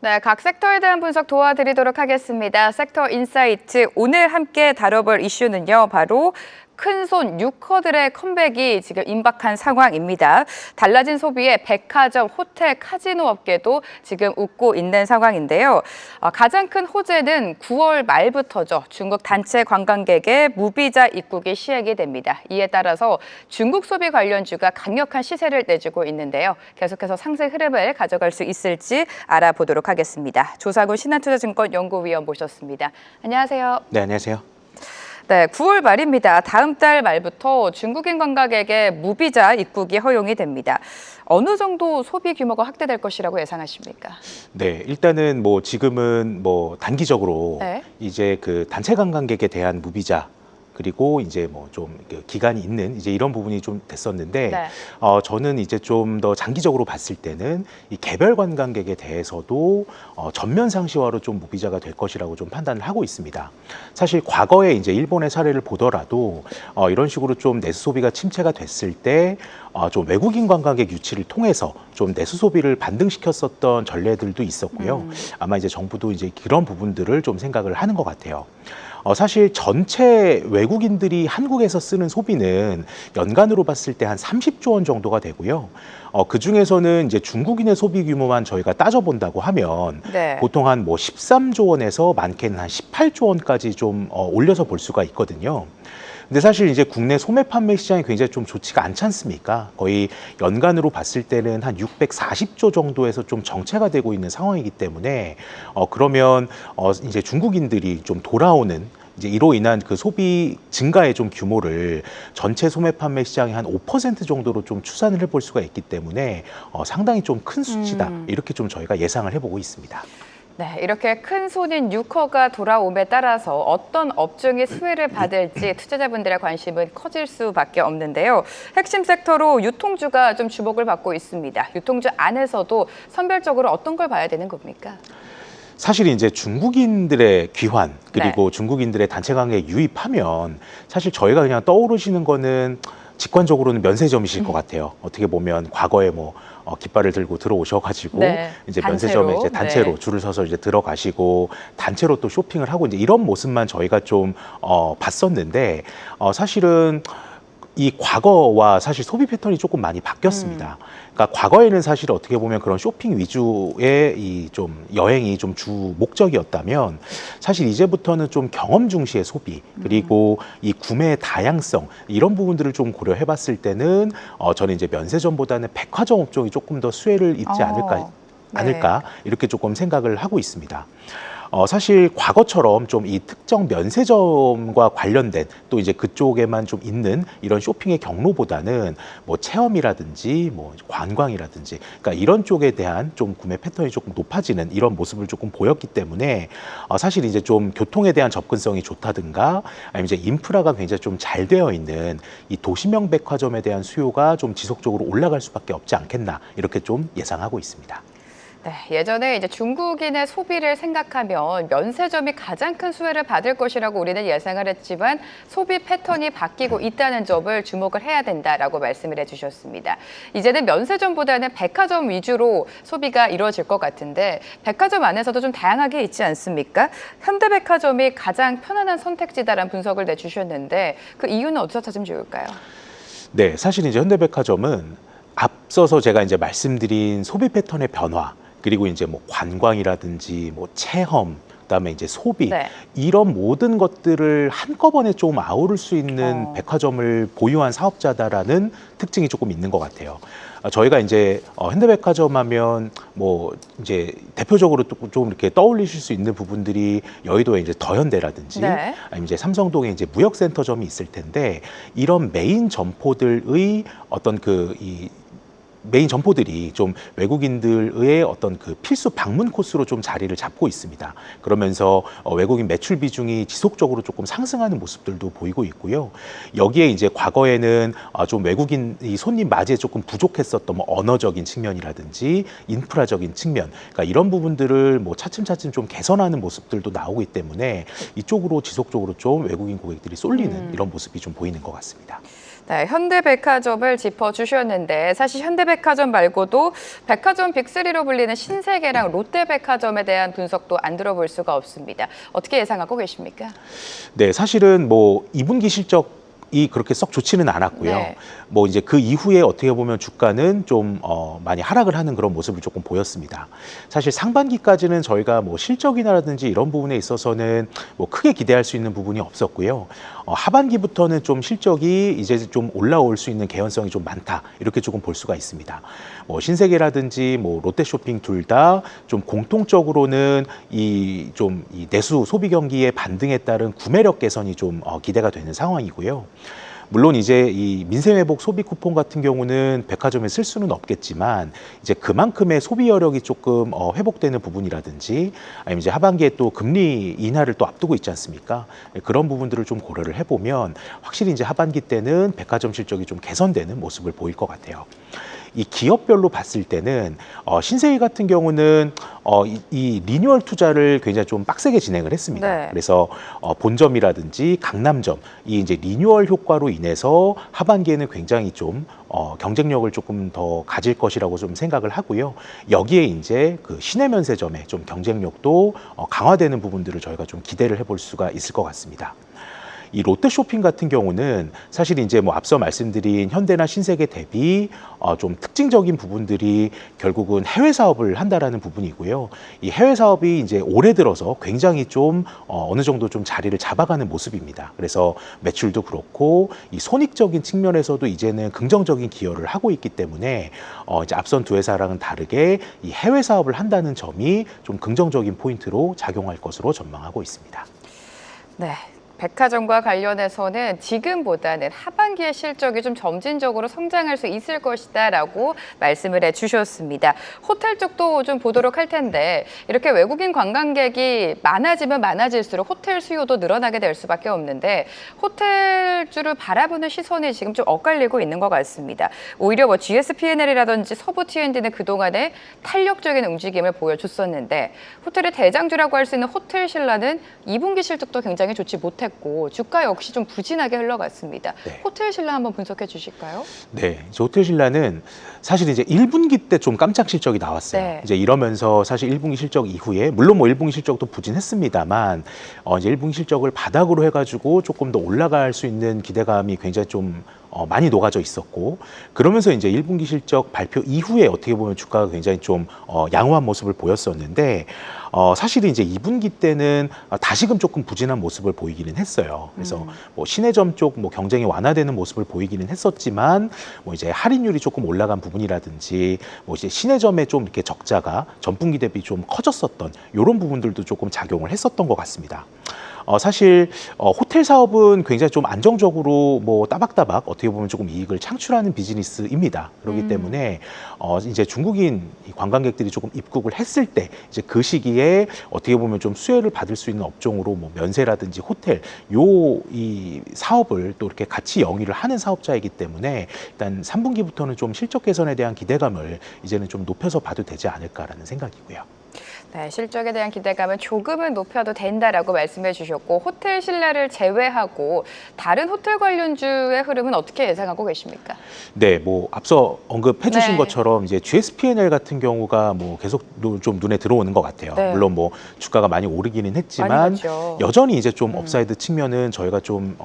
네, 각 섹터에 대한 분석 도와드리도록 하겠습니다. 섹터 인사이트, 오늘 함께 다뤄볼 이슈는요, 바로 큰손 유커들의 컴백이 지금 임박한 상황입니다. 달라진 소비에 백화점, 호텔, 카지노 업계도 지금 웃고 있는 상황인데요. 가장 큰 호재는 9월 말부터죠. 중국 단체 관광객의 무비자 입국이 시행이 됩니다. 이에 따라서 중국 소비 관련주가 강력한 시세를 내주고 있는데요. 계속해서 상승 흐름을 가져갈 수 있을지 알아보도록 하겠습니다. 조사구 신한투자증권 연구위원 모셨습니다. 안녕하세요. 네, 안녕하세요. 네, 9월 말입니다. 다음 달 말부터 중국인 관광객의 무비자 입국이 허용이 됩니다. 어느 정도 소비 규모가 확대될 것이라고 예상하십니까? 네, 일단은 뭐 지금은 뭐 단기적으로 네. 이제 그 단체 관광객에 대한 무비자 그리고 이제 뭐 좀 기간이 있는 이제 이런 부분이 좀 됐었는데 네. 저는 이제 좀 더 장기적으로 봤을 때는 이 개별 관광객에 대해서도 전면 상시화로 좀 무비자가 될 것이라고 좀 판단을 하고 있습니다. 사실 과거에 이제 일본의 사례를 보더라도 이런 식으로 좀 내수 소비가 침체가 됐을 때 좀 외국인 관광객 유치를 통해서 좀 내수 소비를 반등시켰었던 전례들도 있었고요. 아마 이제 정부도 이제 그런 부분들을 좀 생각을 하는 것 같아요. 사실 전체 외국인들이 한국에서 쓰는 소비는 연간으로 봤을 때 한 30조 원 정도가 되고요. 그 중에서는 이제 중국인의 소비 규모만 저희가 따져본다고 하면 네. 보통 한 뭐 13조 원에서 많게는 한 18조 원까지 좀 올려서 볼 수가 있거든요. 근데 사실 이제 국내 소매 판매 시장이 굉장히 좀 좋지가 않지 않습니까? 거의 연간으로 봤을 때는 한 640조 정도에서 좀 정체가 되고 있는 상황이기 때문에 그러면 이제 중국인들이 좀 돌아오는 이제 이로 인한 그 소비 증가의 좀 규모를 전체 소매 판매 시장의 한 5% 정도로 좀 추산을 해볼 수가 있기 때문에 상당히 좀 큰 수치다 이렇게 좀 저희가 예상을 해보고 있습니다. 네, 이렇게 큰 손인 유커가 돌아옴에 따라서 어떤 업종이 수혜를 받을지 투자자분들의 관심은 커질 수밖에 없는데요. 핵심 섹터로 유통주가 좀 주목을 받고 있습니다. 유통주 안에서도 선별적으로 어떤 걸 봐야 되는 겁니까? 사실 이제 중국인들의 귀환 그리고 네. 중국인들의 단체 관광에 유입하면 사실 저희가 그냥 떠오르시는 거는 직관적으로는 면세점이실 것 같아요. 어떻게 보면 과거에 뭐 깃발을 들고 들어오셔가지고 네, 이제 단체로. 면세점에 이제 단체로 네. 줄을 서서 이제 들어가시고 단체로 또 쇼핑을 하고 이제 이런 모습만 저희가 좀 봤었는데 사실은 이 과거와 사실 소비 패턴이 조금 많이 바뀌었습니다. 그러니까 과거에는 사실 어떻게 보면 그런 쇼핑 위주의 이 좀 여행이 좀 주 목적이었다면 사실 이제부터는 좀 경험 중시의 소비 그리고 이 구매의 다양성 이런 부분들을 좀 고려해 봤을 때는 저는 이제 면세점보다는 백화점 업종이 조금 더 수혜를 입지 않을까 이렇게 조금 생각을 하고 있습니다. 사실 과거처럼 좀 이 특정 면세점과 관련된 또 이제 그쪽에만 좀 있는 이런 쇼핑의 경로보다는 뭐 체험이라든지 뭐 관광이라든지 그러니까 이런 쪽에 대한 좀 구매 패턴이 조금 높아지는 이런 모습을 조금 보였기 때문에 사실 이제 좀 교통에 대한 접근성이 좋다든가 아니면 이제 인프라가 굉장히 좀 잘 되어 있는 이 도시명 백화점에 대한 수요가 좀 지속적으로 올라갈 수밖에 없지 않겠나 이렇게 좀 예상하고 있습니다. 네, 예전에 이제 중국인의 소비를 생각하면 면세점이 가장 큰 수혜를 받을 것이라고 우리는 예상을 했지만 소비 패턴이 바뀌고 있다는 점을 주목을 해야 된다라고 말씀을 해주셨습니다. 이제는 면세점보다는 백화점 위주로 소비가 이루어질 것 같은데 백화점 안에서도 좀 다양하게 있지 않습니까? 현대백화점이 가장 편안한 선택지다라는 분석을 내주셨는데 그 이유는 어디서 찾으면 좋을까요? 네, 사실 이제 현대백화점은 앞서서 제가 이제 말씀드린 소비 패턴의 변화 그리고 이제 뭐 관광이라든지 뭐 체험 그다음에 이제 소비 네. 이런 모든 것들을 한꺼번에 좀 아우를 수 있는 백화점을 보유한 사업자다라는 특징이 조금 있는 것 같아요. 저희가 이제 현대백화점 하면 뭐 이제 대표적으로 좀 이렇게 떠올리실 수 있는 부분들이 여의도에 이제 더현대라든지 네. 아니면 이제 삼성동에 이제 무역센터점이 있을 텐데 이런 메인 점포들의 어떤 이 메인 점포들이 좀 외국인들의 어떤 그 필수 방문 코스로 좀 자리를 잡고 있습니다. 그러면서 외국인 매출 비중이 지속적으로 조금 상승하는 모습들도 보이고 있고요. 여기에 이제 과거에는 좀 외국인 이 손님 맞이에 조금 부족했었던 뭐 언어적인 측면이라든지 인프라적인 측면, 그러니까 이런 부분들을 뭐 차츰차츰 좀 개선하는 모습들도 나오기 때문에 이쪽으로 지속적으로 좀 외국인 고객들이 쏠리는 이런 모습이 좀 보이는 것 같습니다. 네, 현대백화점을 짚어주셨는데 사실 현대백화점 말고도 백화점 빅3로 불리는 신세계랑 롯데백화점에 대한 분석도 안 들어볼 수가 없습니다. 어떻게 예상하고 계십니까? 네, 사실은 뭐 2분기 실적이 그렇게 썩 좋지는 않았고요. 네. 뭐 이제 그 이후에 어떻게 보면 주가는 좀 많이 하락을 하는 그런 모습을 조금 보였습니다. 사실 상반기까지는 저희가 뭐 실적이라든지 이런 부분에 있어서는 뭐 크게 기대할 수 있는 부분이 없었고요. 하반기부터는 좀 실적이 이제 좀 올라올 수 있는 개연성이 좀 많다, 이렇게 조금 볼 수가 있습니다. 뭐 신세계라든지 뭐 롯데쇼핑 둘 다 좀 공통적으로는 이 내수 소비 경기의 반등에 따른 구매력 개선이 좀 기대가 되는 상황이고요. 물론 이제 이 민생 회복 소비 쿠폰 같은 경우는 백화점에 쓸 수는 없겠지만 이제 그만큼의 소비 여력이 조금 회복되는 부분이라든지 아니면 이제 하반기에 또 금리 인하를 또 앞두고 있지 않습니까? 그런 부분들을 좀 고려를 해보면 확실히 이제 하반기 때는 백화점 실적이 좀 개선되는 모습을 보일 것 같아요. 이 기업별로 봤을 때는 신세계 같은 경우는 이 리뉴얼 투자를 굉장히 좀 빡세게 진행을 했습니다. 네. 그래서 본점이라든지 강남점 이 이제 리뉴얼 효과로 인해서 하반기에는 굉장히 좀 경쟁력을 조금 더 가질 것이라고 좀 생각을 하고요. 여기에 이제 그 시내 면세점의 좀 경쟁력도 강화되는 부분들을 저희가 좀 기대를 해볼 수가 있을 것 같습니다. 이 롯데쇼핑 같은 경우는 사실 이제 뭐 앞서 말씀드린 현대나 신세계 대비 좀 특징적인 부분들이 결국은 해외 사업을 한다라는 부분이고요. 이 해외 사업이 이제 올해 들어서 굉장히 좀 어느 정도 좀 자리를 잡아가는 모습입니다. 그래서 매출도 그렇고 이 손익적인 측면에서도 이제는 긍정적인 기여를 하고 있기 때문에 이제 앞선 두 회사랑은 다르게 이 해외 사업을 한다는 점이 좀 긍정적인 포인트로 작용할 것으로 전망하고 있습니다. 네. 백화점과 관련해서는 지금보다는 하반기의 실적이 좀 점진적으로 성장할 수 있을 것이다라고 말씀을 해주셨습니다. 호텔 쪽도 좀 보도록 할 텐데 이렇게 외국인 관광객이 많아지면 많아질수록 호텔 수요도 늘어나게 될 수밖에 없는데 호텔주를 바라보는 시선이 지금 좀 엇갈리고 있는 것 같습니다. 오히려 뭐 GSP&L이라든지 서부 T&D는 그동안에 탄력적인 움직임을 보여줬었는데 호텔의 대장주라고 할 수 있는 호텔신라는 2분기 실적도 굉장히 좋지 못했고 주가 역시 좀 부진하게 흘러갔습니다. 네. 호텔신라 한번 분석해 주실까요? 네, 이제 호텔신라는 사실 이제 1분기 때 좀 깜짝 실적이 나왔어요. 네. 이제 이러면서 사실 1분기 실적 이후에 물론 뭐 1분기 실적도 부진했습니다만 이제 1분기 실적을 바닥으로 해가지고 조금 더 올라갈 수 있는 기대감이 굉장히 좀 많이 녹아져 있었고 그러면서 이제 1분기 실적 발표 이후에 어떻게 보면 주가가 굉장히 좀 양호한 모습을 보였었는데 사실은 이제 2분기 때는 다시금 조금 부진한 모습을 보이기는 했어요. 그래서 뭐 시내점 쪽 뭐 경쟁이 완화되는 모습을 보이기는 했었지만 뭐 이제 할인율이 조금 올라간 부분이라든지 뭐 이제 시내점에 좀 이렇게 적자가 전분기 대비 좀 커졌었던 이런 부분들도 조금 작용을 했었던 것 같습니다. 사실 호텔 사업은 굉장히 좀 안정적으로 뭐 따박따박 어떻게 보면 조금 이익을 창출하는 비즈니스입니다. 그렇기 때문에 이제 중국인 관광객들이 조금 입국을 했을 때 이제 그 시기에 어떻게 보면 좀 수혜를 받을 수 있는 업종으로 뭐 면세라든지 호텔 이 사업을 또 이렇게 같이 영위를 하는 사업자이기 때문에 일단 3분기부터는 좀 실적 개선에 대한 기대감을 이제는 좀 높여서 봐도 되지 않을까라는 생각이고요. 네, 실적에 대한 기대감은 조금은 높여도 된다라고 말씀해 주셨고 호텔 신라를 제외하고 다른 호텔 관련주의 흐름은 어떻게 예상하고 계십니까? 네, 뭐 앞서 언급해 주신 네. 것처럼 이제 GSP&L 같은 경우가 뭐 계속 좀 눈에 들어오는 것 같아요. 네. 물론 뭐 주가가 많이 오르기는 많이 했지만 갔죠. 여전히 이제 좀 업사이드 측면은 저희가 좀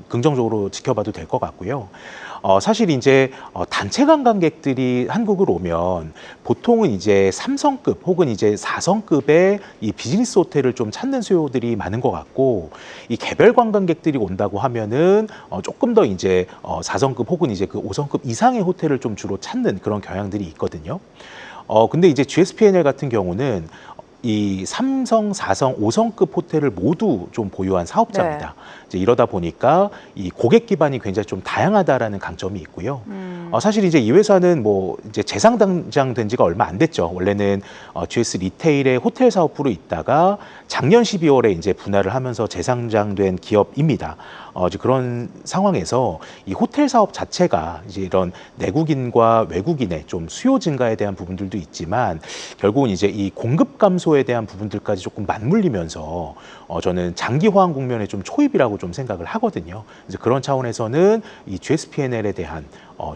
긍정적으로 지켜봐도 될 것 같고요. 사실 이제 단체 관광객들이 한국을 오면 보통은 이제 3성급 혹은 이제 4성급의 이 비즈니스 호텔을 좀 찾는 수요들이 많은 것 같고 이 개별 관광객들이 온다고 하면은 조금 더 이제 4성급 혹은 이제 그 5성급 이상의 호텔을 좀 주로 찾는 그런 경향들이 있거든요. 근데 이제 GSP&L 같은 경우는 이 3성, 4성, 5성급 호텔을 모두 좀 보유한 사업자입니다. 이제 이러다 보니까 이 고객 기반이 굉장히 좀 다양하다라는 강점이 있고요. 사실 이제 이 회사는 뭐 이제 재상장된 지가 얼마 안 됐죠. 원래는 GS 리테일의 호텔 사업부로 있다가 작년 12월에 이제 분할을 하면서 재상장된 기업입니다. 이제 그런 상황에서 이 호텔 사업 자체가 이제 이런 내국인과 외국인의 좀 수요 증가에 대한 부분들도 있지만 결국은 이제 이 공급 감소에 대한 부분들까지 조금 맞물리면서 저는 장기 호황 국면에 좀 초입이라고 좀 생각을 하거든요. 그래서 그런 차원에서는 이 GSP&L에 대한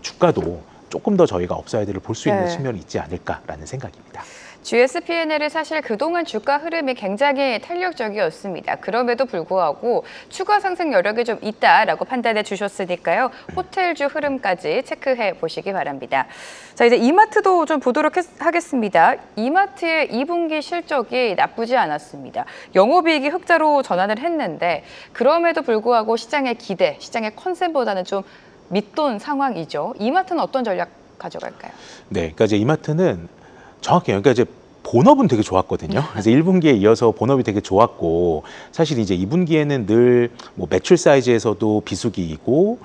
주가도 조금 더 저희가 업사이드를 볼 수 있는 네. 측면이 있지 않을까라는 생각입니다. GSP&L이 사실 그동안 주가 흐름이 굉장히 탄력적이었습니다. 그럼에도 불구하고 추가 상승 여력이 좀 있다라고 판단해 주셨으니까요. 호텔주 흐름까지 체크해 보시기 바랍니다. 자, 이제 이마트도 좀 보도록 하겠습니다. 이마트의 2분기 실적이 나쁘지 않았습니다. 영업이익이 흑자로 전환을 했는데 그럼에도 불구하고 시장의 기대, 시장의 컨센보다는 좀 밑돈 상황이죠. 이마트는 어떤 전략 가져갈까요? 네, 그러니까 이제 이마트는 정확해요. 그러니까 이제 본업은 되게 좋았거든요. 그래서 1분기에 이어서 본업이 되게 좋았고 사실 이제 2분기에는 늘 뭐 매출 사이즈에서도 비수기이고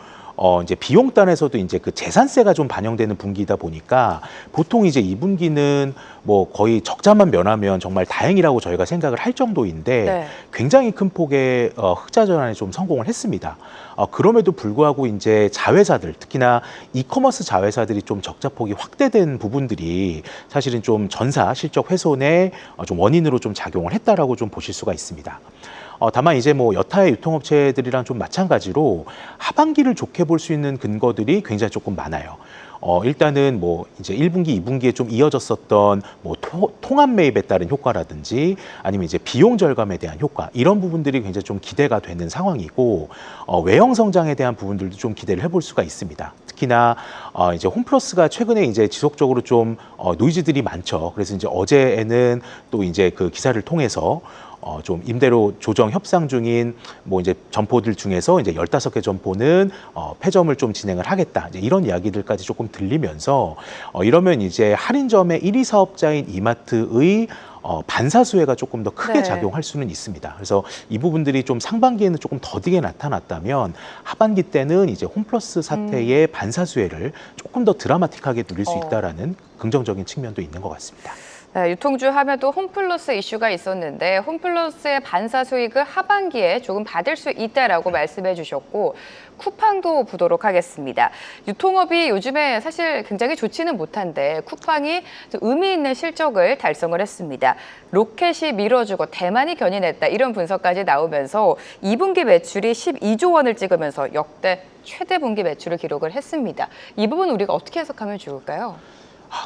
이제 비용단에서도 이제 그 재산세가 좀 반영되는 분기이다 보니까 보통 이제 2분기는 뭐 거의 적자만 면하면 정말 다행이라고 저희가 생각을 할 정도인데 네. 굉장히 큰 폭의 흑자 전환에 좀 성공을 했습니다. 그럼에도 불구하고 이제 자회사들, 특히나 이커머스 자회사들이 좀 적자폭이 확대된 부분들이 사실은 좀 전사 실적 훼손의 좀 원인으로 좀 작용을 했다라고 좀 보실 수가 있습니다. 다만 이제 뭐 여타의 유통업체들이랑 좀 마찬가지로 하반기를 좋게 볼 수 있는 근거들이 굉장히 조금 많아요. 일단은 뭐 이제 1분기, 2분기에 좀 이어졌었던 뭐 통합 매입에 따른 효과라든지 아니면 이제 비용 절감에 대한 효과 이런 부분들이 굉장히 좀 기대가 되는 상황이고 외형 성장에 대한 부분들도 좀 기대를 해볼 수가 있습니다. 특히나 이제 홈플러스가 최근에 이제 지속적으로 좀 노이즈들이 많죠. 그래서 이제 어제에는 또 이제 그 기사를 통해서 좀 임대료 조정 협상 중인 뭐 이제 점포들 중에서 이제 15개 점포는 폐점을 좀 진행을 하겠다. 이제 이런 이야기들까지 조금 들리면서 이러면 이제 할인점의 1위 사업자인 이마트의 반사수혜가 조금 더 크게 네. 작용할 수는 있습니다. 그래서 이 부분들이 좀 상반기에는 조금 더디게 나타났다면 하반기 때는 이제 홈플러스 사태의 반사수혜를 조금 더 드라마틱하게 누릴 수 있다라는 긍정적인 측면도 있는 것 같습니다. 네, 유통주 하면 또 홈플러스 이슈가 있었는데 홈플러스의 반사 수익을 하반기에 조금 받을 수 있다라고 말씀해 주셨고 쿠팡도 보도록 하겠습니다. 유통업이 요즘에 사실 굉장히 좋지는 못한데 쿠팡이 좀 의미 있는 실적을 달성을 했습니다. 로켓이 밀어주고 대만이 견인했다 이런 분석까지 나오면서 2분기 매출이 12조 원을 찍으면서 역대 최대 분기 매출을 기록을 했습니다. 이 부분 우리가 어떻게 해석하면 좋을까요?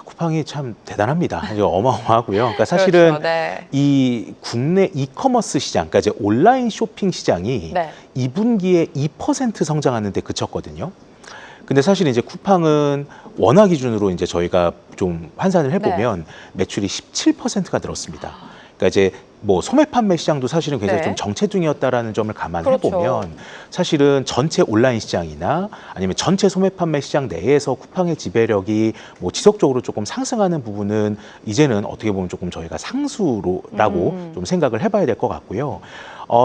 쿠팡이 참 대단합니다. 아주 어마어마하고요. 그러니까 사실은 그렇죠, 네. 이 국내 이커머스 시장, 그러니까 이제 온라인 쇼핑 시장이 네. 2분기에 2% 성장하는 데 그쳤거든요. 근데 사실 이제 쿠팡은 원화 기준으로 이제 저희가 좀 환산을 해보면 매출이 17%가 늘었습니다. 그러니까 이제 뭐 소매 판매 시장도 사실은 굉장히 좀 정체 중이었다라는 점을 감안해 보면 그렇죠. 사실은 전체 온라인 시장이나 아니면 전체 소매 판매 시장 내에서 쿠팡의 지배력이 뭐 지속적으로 조금 상승하는 부분은 이제는 어떻게 보면 조금 저희가 상수로라고 좀 생각을 해봐야 될 것 같고요.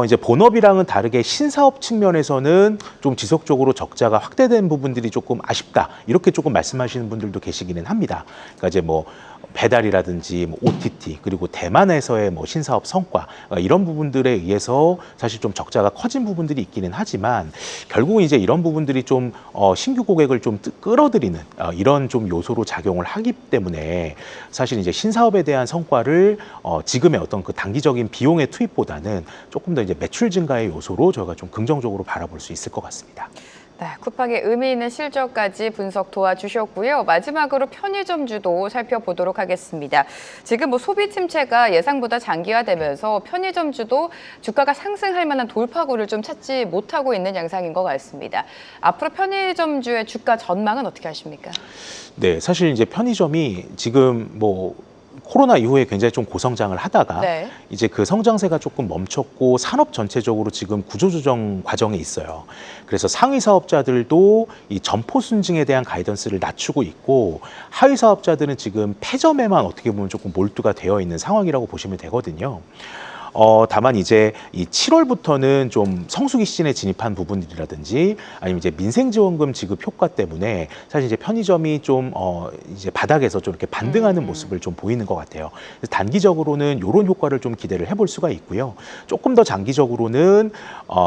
이제 본업이랑은 다르게 신사업 측면에서는 좀 지속적으로 적자가 확대된 부분들이 조금 아쉽다. 이렇게 조금 말씀하시는 분들도 계시기는 합니다. 그러니까 이제 뭐 배달이라든지 뭐 OTT 그리고 대만에서의 뭐 신사업 성과 이런 부분들에 의해서 사실 좀 적자가 커진 부분들이 있기는 하지만 결국은 이제 이런 부분들이 좀 신규 고객을 좀 끌어들이는 이런 좀 요소로 작용을 하기 때문에 사실 이제 신사업에 대한 성과를 지금의 어떤 그 단기적인 비용의 투입보다는 조금 더 이제 매출 증가의 요소로 저희가 좀 긍정적으로 바라볼 수 있을 것 같습니다. 네, 쿠팡의 의미 있는 실적까지 분석 도와주셨고요. 마지막으로 편의점주도 살펴보도록 하겠습니다. 지금 뭐 소비 침체가 예상보다 장기화되면서 편의점주도 주가가 상승할 만한 돌파구를 좀 찾지 못하고 있는 양상인 것 같습니다. 앞으로 편의점주의 주가 전망은 어떻게 하십니까? 네, 사실 이제 편의점이 지금 뭐 코로나 이후에 굉장히 좀 고성장을 하다가 이제 그 성장세가 조금 멈췄고 산업 전체적으로 지금 구조조정 과정에 있어요. 그래서 상위 사업자들도 이 점포 순증에 대한 가이던스를 낮추고 있고 하위 사업자들은 지금 폐점에만 어떻게 보면 조금 몰두가 되어 있는 상황이라고 보시면 되거든요. 다만 이제 이 7월부터는 좀 성수기 시즌에 진입한 부분들이라든지 아니면 이제 민생지원금 지급 효과 때문에 사실 이제 편의점이 좀 이제 바닥에서 좀 이렇게 반등하는 모습을 좀 보이는 것 같아요. 그래서 단기적으로는 이런 효과를 좀 기대를 해볼 수가 있고요. 조금 더 장기적으로는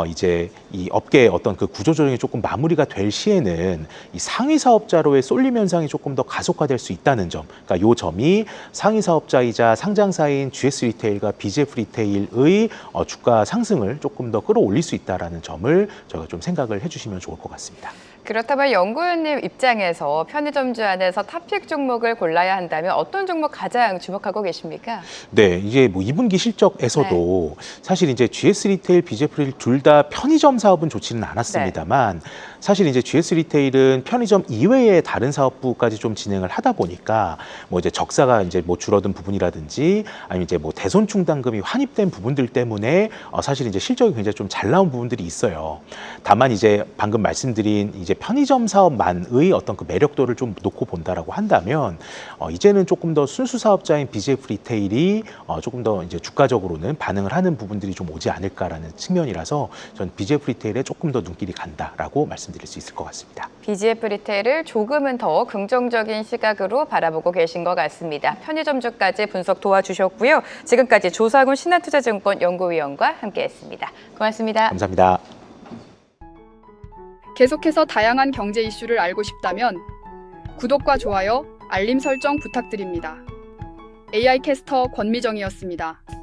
이제 이 업계의 어떤 그 구조조정이 조금 마무리가 될 시에는 이 상위 사업자로의 쏠림 현상이 조금 더 가속화될 수 있다는 점. 그러니까 요 점이 상위 사업자이자 상장사인 GS 리테일과 BJF 리테일의 주가 상승을 조금 더 끌어올릴 수 있다라는 점을 저희가 좀 생각을 해주시면 좋을 것 같습니다. 그렇다면 연구위원님 입장에서 편의점주 안에서 탑픽 종목을 골라야 한다면 어떤 종목 가장 주목하고 계십니까? 네, 이제 뭐 2분기 실적에서도 사실 이제 GS 리테일, BJF 리테일 둘 다 편의점 사업은 좋지는 않았습니다만 사실 이제 GS 리테일은 편의점 이외의 다른 사업부까지 좀 진행을 하다 보니까 뭐 이제 적사가 이제 뭐 줄어든 부분이라든지 아니면 이제 뭐 대손 충당금이 환입된 부분들 때문에 사실 이제 실적이 굉장히 좀 잘 나온 부분들이 있어요. 다만 이제 방금 말씀드린 이제 편의점 사업만의 어떤 그 매력도를 좀 놓고 본다라고 한다면 이제는 조금 더 순수 사업자인 BJF 리테일이 조금 더 이제 주가적으로는 반응을 하는 부분들이 좀 오지 않을까라는 측면이라서 전 BJF 리테일에 조금 더 눈길이 간다라고 말씀드릴 수 있을 것 같습니다. BJF 리테일을 조금은 더 긍정적인 시각으로 바라보고 계신 것 같습니다. 편의점주까지 분석 도와주셨고요. 지금까지 조사군 신한투자증권 연구위원과 함께했습니다. 고맙습니다. 감사합니다. 계속해서 다양한 경제 이슈를 알고 싶다면 구독과 좋아요, 알림 설정 부탁드립니다. AI 캐스터 권미정이었습니다.